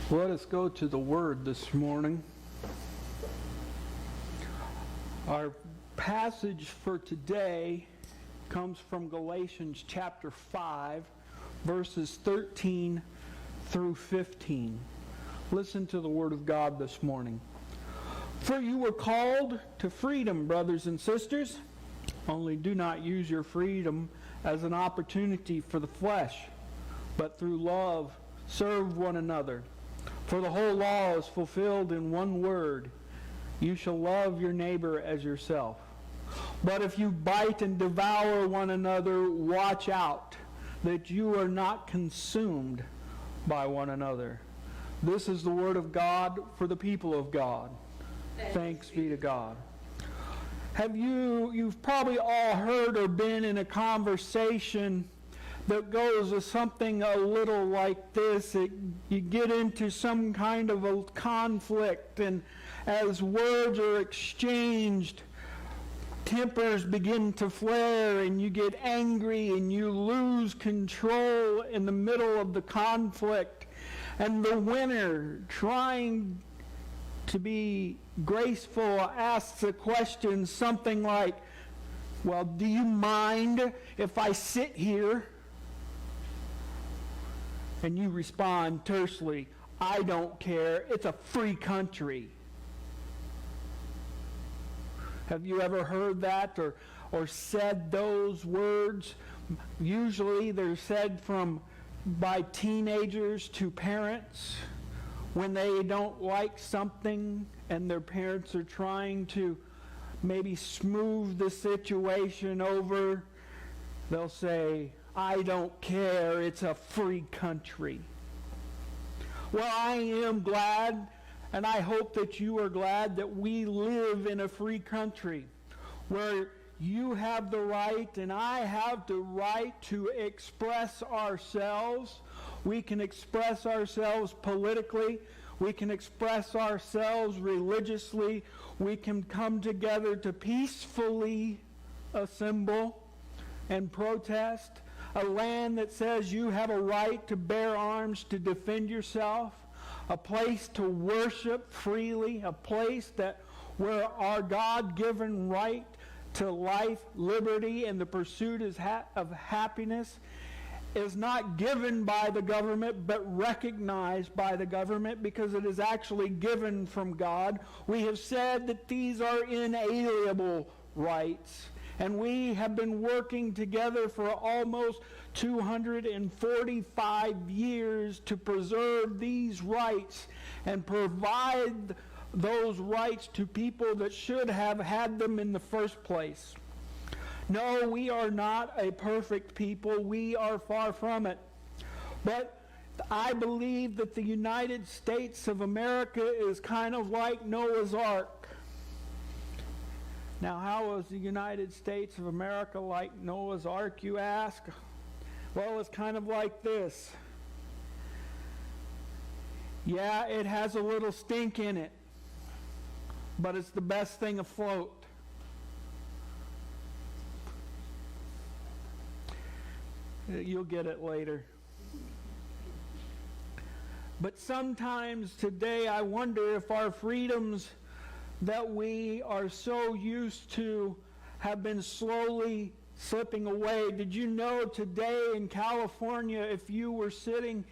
Let us go to the Word this morning. Our passage for today comes from Galatians chapter 5, verses 13 through 15. Listen to the Word of God this morning. For you were called to freedom, brothers and sisters. Only do not use your freedom as an opportunity for the flesh, but through love serve one another. For the whole law is fulfilled in one word: you shall love your neighbor as yourself. But if you bite and devour one another, watch out that you are not consumed by one another. This is the word of God for the people of God. Thanks be to God. You've probably all heard or been in a conversation that goes something a little like this. You get into some kind of a conflict, and as words are exchanged, tempers begin to flare, and you get angry, and you lose control in the middle of the conflict. And the winner, trying to be graceful, asks a question something like, well, do you mind if I sit here? And you respond tersely, I don't care, it's a free country. Have you ever heard that or said those words? Usually they're said by teenagers to parents when they don't like something and their parents are trying to maybe smooth the situation over. They'll say, I don't care, it's a free country. Well, I am glad, and I hope that you are glad that we live in a free country where you have the right and I have the right to express ourselves. We can express ourselves politically. We can express ourselves religiously. We can come together to peacefully assemble and protest. A land that says you have a right to bear arms to defend yourself. A place to worship freely. A place where our God-given right to life, liberty, and the pursuit of happiness is not given by the government, but recognized by the government because it is actually given from God. We have said that these are inalienable rights, and we have been working together for almost 245 years to preserve these rights and provide those rights to people that should have had them in the first place. No, we are not a perfect people. We are far from it. But I believe that the United States of America is kind of like Noah's Ark. Now, how is the United States of America like Noah's Ark, you ask? Well, it's kind of like this. Yeah, it has a little stink in it, but it's the best thing afloat. You'll get it later. But sometimes today I wonder if our freedoms that we are so used to have been slowly slipping away. Did you know today in California, if you were sitting